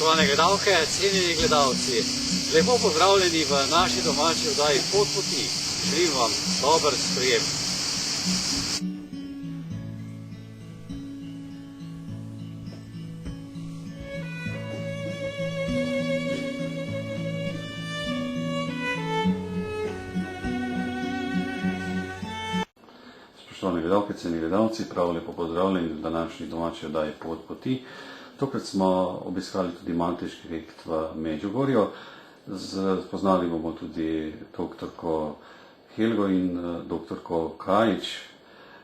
Spoštovane gledalke, cenjeni gledalci, lepo pozdravljeni v naši domači oddaji Pot poti. Želim vam dober sprejem. Spoštovane gledalke, cenjeni gledalci, prav lepo pozdravljeni v današnji domači oddaji Pot poti. Tokrat smo obiskali tudi Malteški rekt v Medžugorju. Spoznali bomo tudi doktorko Helgo in doktorko Kajić.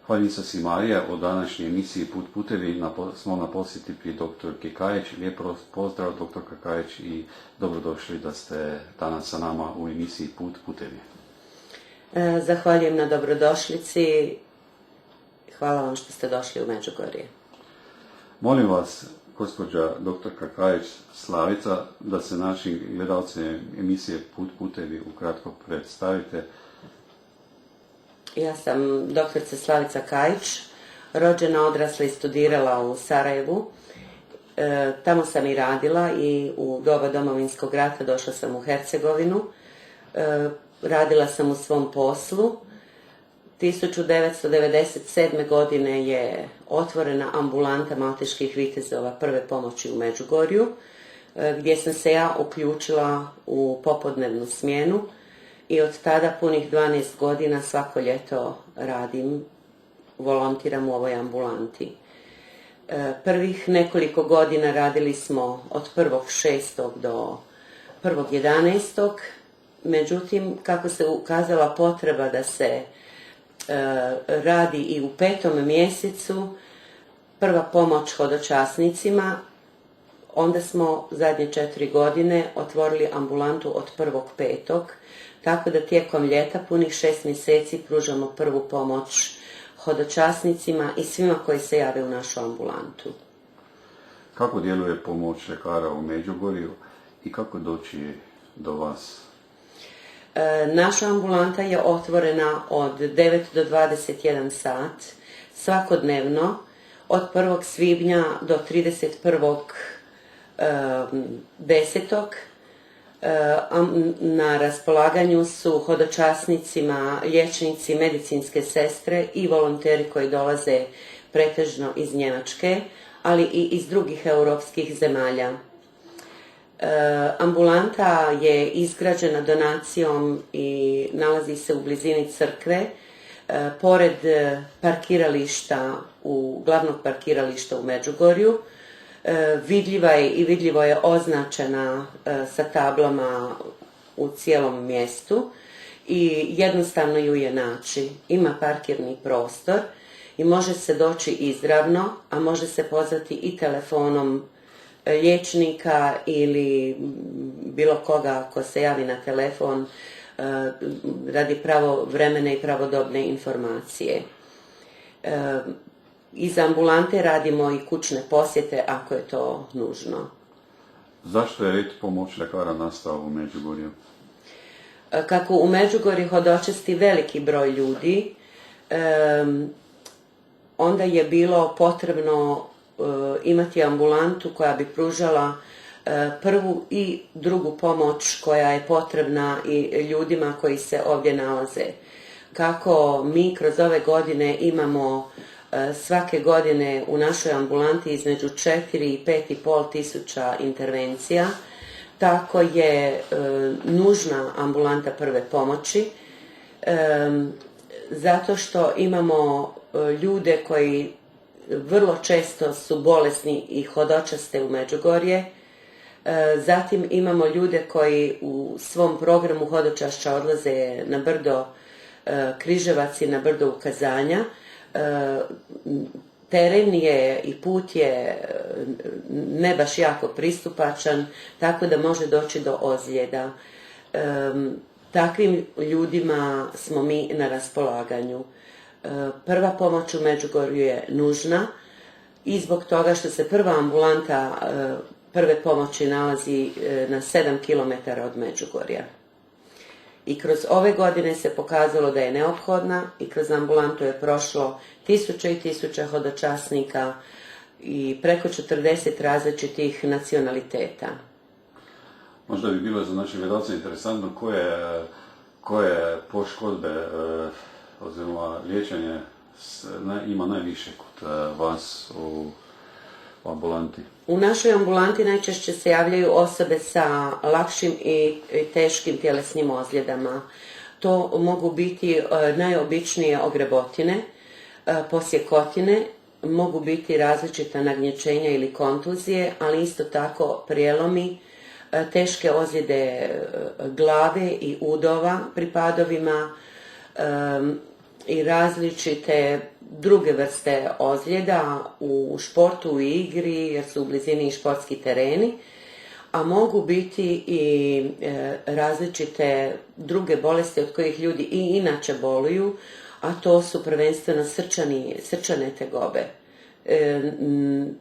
Hvalnica si Marija, o današnji emisiji Put putevi smo na posjeti pri doktorki Kajić. Lijep pozdrav, doktorka Kajić, i dobrodošli da ste danas sa nama u emisiji Put putevi. Zahvaljujem na dobrodošlici. Hvala vam što ste došli u Međugorje. Molim vas, gospođa doktorka Kajić, Slavica, da se našim gledalcima emisije Put putevi ukratko predstavite. Ja sam doktorica Slavica Kajić, rođena, odrasla i studirala u Sarajevu. Tamo sam i radila i u doba Domovinskog rata došla sam u Hercegovinu. Radila sam u svom poslu. 1997. godine je otvorena ambulanta Malteških vitezova prve pomoći u Međugorju, gdje sam se ja uključila u popodnevnu smjenu i od tada punih 12 godina svako ljeto radim, volontiram u ovoj ambulanti. Prvih nekoliko godina radili smo od 1.6. do 1.11. Međutim, kako se ukazala potreba da se radi i u 5. mjesecu prva pomoć hodočasnicima, onda smo zadnje 4 godine otvorili ambulantu od 1.5. Tako da tijekom ljeta punih 6 mjeseci pružamo prvu pomoć hodočasnicima i svima koji se jave u našu ambulantu. Kako djeluje pomoć ljekara u Međugorju i kako doći do vas? Naša ambulanta je otvorena od 9 do 21 sat svakodnevno od 1. svibnja do 31.10. Na raspolaganju su hodočasnicima liječnici, medicinske sestre i volonteri koji dolaze pretežno iz Njemačke, ali i iz drugih europskih zemalja. Ambulanta je izgrađena donacijom i nalazi se u blizini crkve, pored glavnog parkirališta u Međugorju. Vidljiva je i vidljivo je označena sa tablama u cijelom mjestu i jednostavno ju je naći. Ima parkirni prostor i može se doći izravno, a može se pozvati i telefonom liječnika ili bilo koga ko se javi na telefon radi pravovremene i pravodobne informacije. Iz ambulante radimo i kućne posjete ako je to nužno. Zašto je red pomoć ljekara nastao u Međugorju? Kako u Međugorju hodočasti veliki broj ljudi, onda je bilo potrebno imati ambulantu koja bi pružala prvu i drugu pomoć koja je potrebna i ljudima koji se ovdje nalaze. Kako mi kroz ove godine imamo svake godine u našoj ambulanti između 4 i 5,5 tisuća intervencija, tako je nužna ambulanta prve pomoći, zato što imamo ljude koji vrlo često su bolesni i hodočaste u Međugorje. Zatim imamo ljude koji u svom programu hodočašća odlaze na brdo Križevac i na brdo Ukazanja. Teren je i put je ne baš jako pristupačan, tako da može doći do ozljeda. Takvim ljudima smo mi na raspolaganju. Prva pomoć u Međugorju je nužna i zbog toga što se prva ambulanta prve pomoći nalazi na 7 km od Međugorja. I kroz ove godine se pokazalo da je neophodna i kroz ambulantu je prošlo tisuće i tisuće hodočasnika i preko 40 različitih nacionaliteta. Možda bi bilo za naše gledalce interesantno koje poškodbe oziroma liječenje ima najviše kod vas u ambulanti. U našoj ambulanti najčešće se javljaju osobe sa lakšim i teškim tjelesnim ozljedama. To mogu biti najobičnije ogrebotine, posjekotine, mogu biti različita nagnječenja ili kontuzije, ali isto tako prijelomi, teške ozljede glave i udova pri padovima i različite druge vrste ozljeda u športu, u igri, jer su u blizini i športski tereni, a mogu biti i različite druge bolesti od kojih ljudi i inače boluju, a to su prvenstveno srčane tegobe.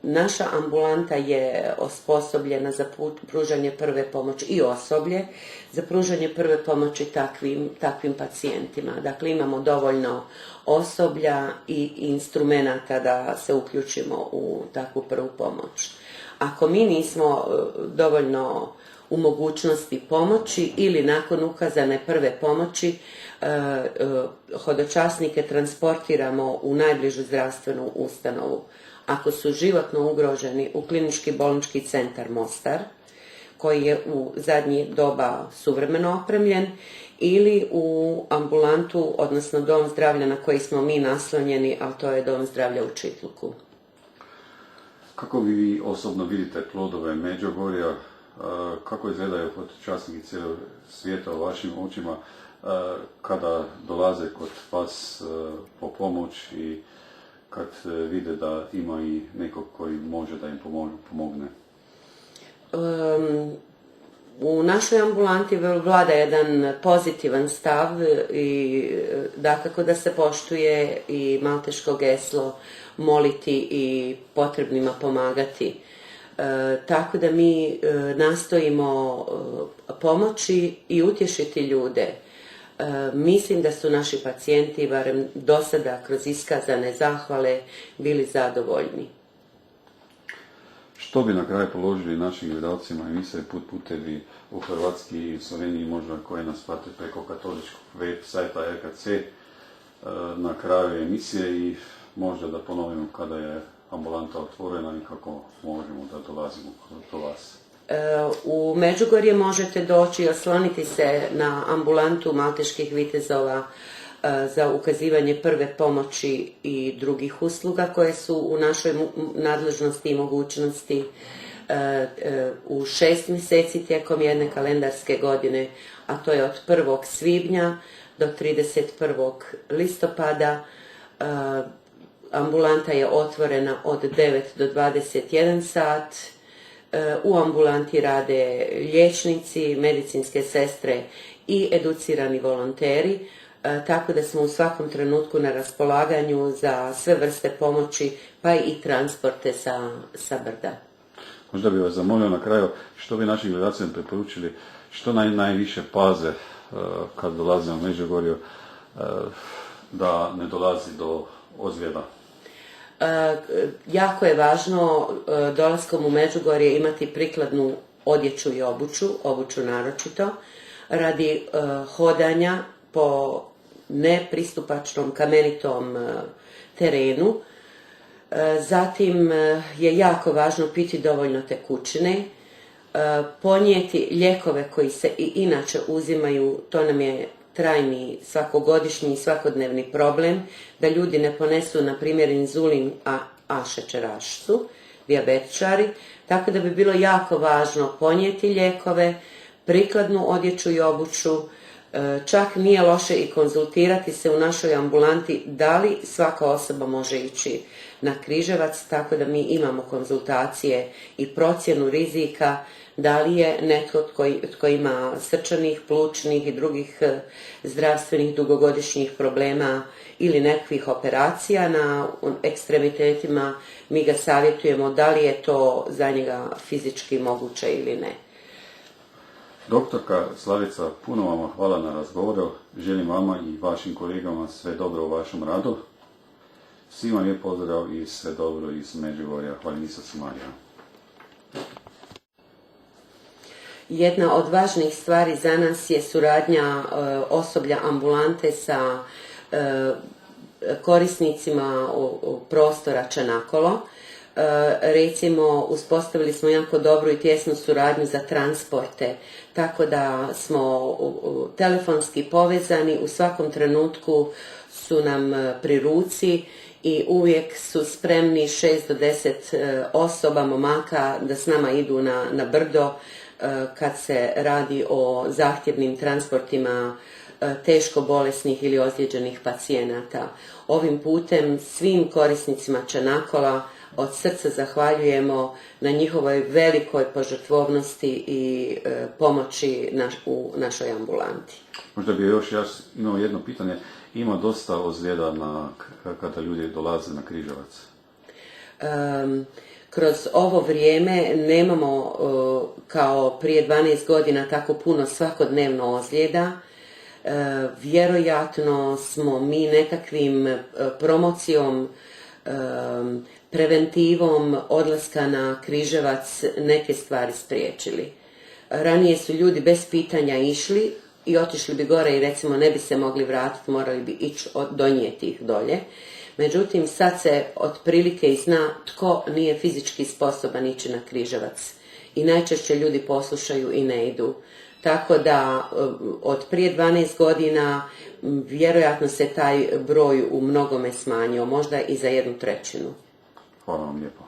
Naša ambulanta je osposobljena za pružanje prve pomoći i osoblje za pružanje prve pomoći takvim pacijentima. Dakle, imamo dovoljno osoblja i instrumenata da se uključimo u takvu prvu pomoć. Ako mi nismo dovoljno u mogućnosti pomoći ili nakon ukazane prve pomoći, hodočasnike transportiramo u najbližu zdravstvenu ustanovu. Ako su životno ugroženi, u Klinički bolnički centar Mostar, koji je u zadnje doba suvremeno opremljen, ili u ambulantu, odnosno dom zdravlja na koji smo mi naslonjeni, a to je dom zdravlja u Čitluku. Kako vi osobno vidite plodove Međugorja? Kako izgledaju hodočasnici cijelog svijeta u vašim očima kada dolaze kod vas po pomoć i kad vide da ima i nekog koji može da im pomogne? U našoj ambulanti vlada jedan pozitivan stav i dakako da se poštuje i malteško geslo moliti i potrebnima pomagati. Tako da mi nastojimo pomoći i utješiti ljude. Mislim da su naši pacijenti, barem do sada kroz iskazane zahvale, bili zadovoljni. Što bi na kraju položili našim gledalcima emisije Putevi u Hrvatski i Sloveniji, možda koje nas prate preko katoličkog web sajta RKC na kraju emisije i možda da ponovimo kada je ambulanta otvorena i kako možemo da dolazimo do vas? U Međugorje možete doći i osloniti se na ambulantu malteških vitezova za ukazivanje prve pomoći i drugih usluga koje su u našoj nadležnosti i mogućnosti u 6 mjeseci tijekom jedne kalendarske godine, a to je od 1. svibnja do 31. listopada. Ambulanta je otvorena od 9 do 21 sat. U ambulanti rade liječnici, medicinske sestre i educirani volonteri, tako da smo u svakom trenutku na raspolaganju za sve vrste pomoći, pa i transporte sa brda. Možda bih vas zamolio na kraju, što bi našim gledalcima preporučili, što najviše paze kad dolaze u Međugorju, da ne dolazi do ozljeda? Jako je važno dolaskom u Međugorje imati prikladnu odjeću i obuću naročito, radi hodanja po nepristupačnom kamenitom terenu. Zatim je jako važno piti dovoljno tekućine, ponijeti lijekove koji se i inače uzimaju, to nam je trajni svakogodišnji i svakodnevni problem, da ljudi ne ponesu, na primjer, inzulin, a šećeraši su, dijabetičari, tako da bi bilo jako važno ponijeti lijekove, prikladnu odjeću i obuću, čak nije loše i konzultirati se u našoj ambulanti da li svaka osoba može ići na Križevac, tako da mi imamo konzultacije i procjenu rizika, da li je netko tko ima srčanih, plućnih i drugih zdravstvenih dugogodišnjih problema ili nekakvih operacija na ekstremitetima, mi ga savjetujemo da li je to za njega fizički moguće ili ne. Doktorka Slavica, puno vam hvala na razgovoru. Želim vama i vašim kolegama sve dobro u vašem radu Svima lijep pozdrav i sve dobro iz Međugorja. Hvaljenica Marija. Jedna od važnih stvari za nas je suradnja osoblja ambulante sa korisnicima prostora Čanakolo. Recimo, uspostavili smo jako dobru i tjesnu suradnju za transporte, tako da smo telefonski povezani, u svakom trenutku su nam pri ruci i uvijek su spremni 6 do 10 osoba, momaka, da s nama idu na brdo kad se radi o zahtjevnim transportima teško bolesnih ili ozlijeđenih pacijenata. Ovim putem svim korisnicima Čanakola od srca zahvaljujemo na njihovoj velikoj požrtvovnosti i pomoći u našoj ambulanti. Možda bi još imao jedno pitanje. Ima dosta ozljeda kada ljudi dolaze na Križevac. Kroz ovo vrijeme nemamo kao prije 12 godina tako puno svakodnevno ozljeda. Vjerojatno smo mi nekakvim promocijom, preventivom odlaska na Križevac neke stvari spriječili. Ranije su ljudi bez pitanja išli i otišli bi gore i recimo ne bi se mogli vratiti, morali bi ići donijeti ih dolje. Međutim, sad se otprilike i zna tko nije fizički sposoban ići na Križevac. I najčešće ljudi poslušaju i ne idu. Tako da od prije 12 godina vjerojatno se taj broj u mnogome smanjio, možda i za 1/3. Hvala vam lijepo.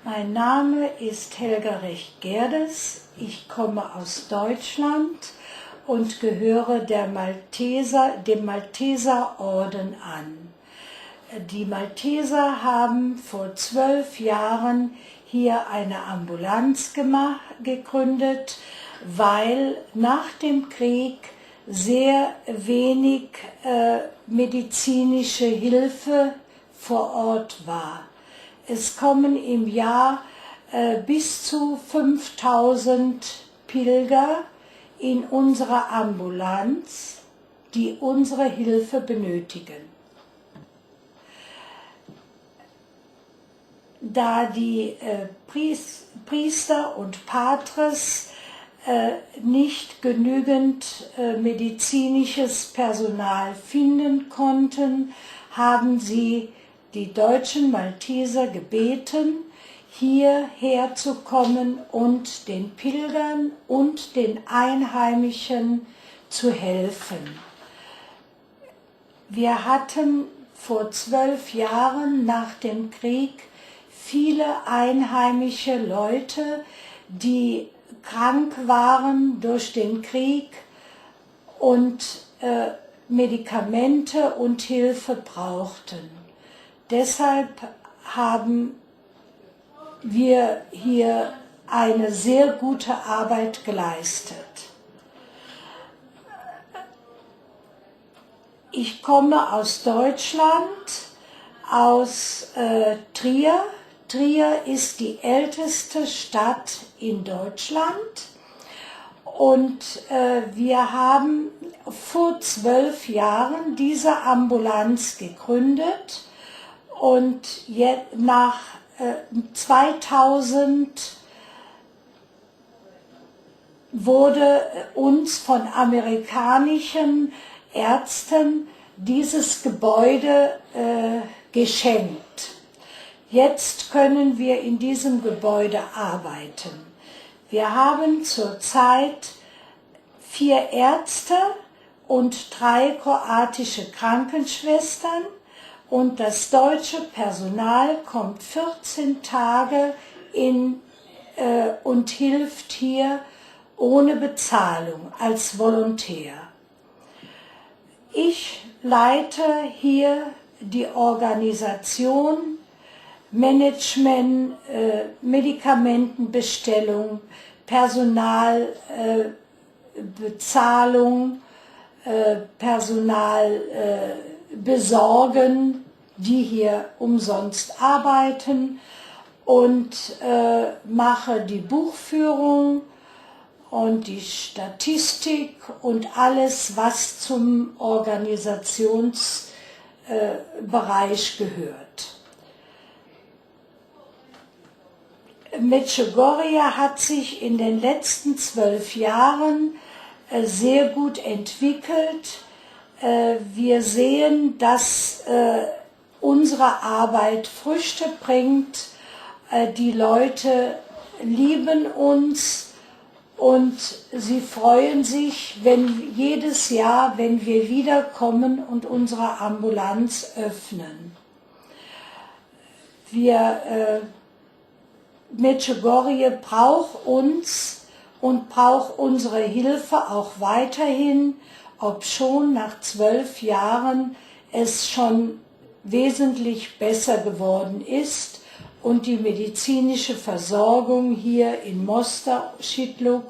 Mein Name ist Helga Recht-Gerdes. Ich komme aus Deutschland und gehöre dem Malteserorden an. Die Malteser haben vor 12 Jahren hier eine Ambulanz gegründet, weil nach dem Krieg sehr wenig medizinische Hilfe vor Ort war. Es kommen im Jahr bis zu 5000 Pilger in unsere Ambulanz, die unsere Hilfe benötigen. Da die Priester und Patres nicht genügend medizinisches Personal finden konnten, haben sie die deutschen Malteser gebeten, hierher zu kommen und den Pilgern und den Einheimischen zu helfen. Wir hatten vor 12 Jahren nach dem Krieg viele einheimische Leute, die krank waren durch den Krieg und Medikamente und Hilfe brauchten. Deshalb haben wir hier eine sehr gute Arbeit geleistet. Ich komme aus Deutschland, aus Trier. Trier ist die älteste Stadt in Deutschland und wir haben vor 12 Jahren diese Ambulanz gegründet. Und nach 2000 wurde uns von amerikanischen Ärzten dieses Gebäude geschenkt. Jetzt können wir in diesem Gebäude arbeiten. Wir haben zurzeit 4 Ärzte und 3 kroatische Krankenschwestern und das deutsche Personal kommt 14 Tage und hilft hier ohne Bezahlung als Volontär. Ich leite hier die Organisation, Management, Medikamentenbestellung, Personalbezahlung, Personal besorgen, die hier umsonst arbeiten und mache die Buchführung und die Statistik und alles, was zum Organisationsbereich gehört. Medjugorje hat sich in den letzten 12 Jahren sehr gut entwickelt. Wir sehen, dass unsere Arbeit Früchte bringt. Die Leute lieben uns und sie freuen sich, wenn jedes Jahr, wenn wir wiederkommen und unsere Ambulanz öffnen. Medjugorje braucht uns und braucht unsere Hilfe auch weiterhin, obschon nach 12 Jahren es schon wesentlich besser geworden ist und die medizinische Versorgung hier in Mostar, Šitluk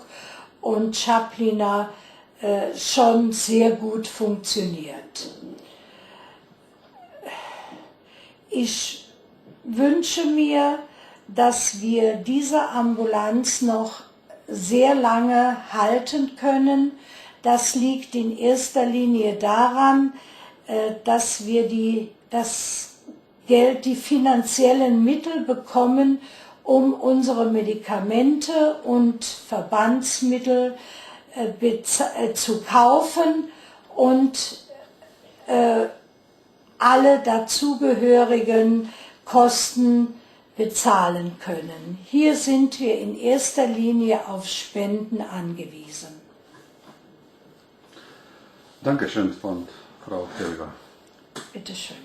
und Čapljina schon sehr gut funktioniert. Ich wünsche mir, dass wir diese Ambulanz noch sehr lange halten können. Das liegt in erster Linie daran, dass wir das Geld, die finanziellen Mittel bekommen, um unsere Medikamente und Verbandsmittel zu kaufen und alle dazugehörigen Kosten bezahlen können. Hier sind wir in erster Linie auf Spenden angewiesen. Dankeschön von Frau Helga. Bitte schön.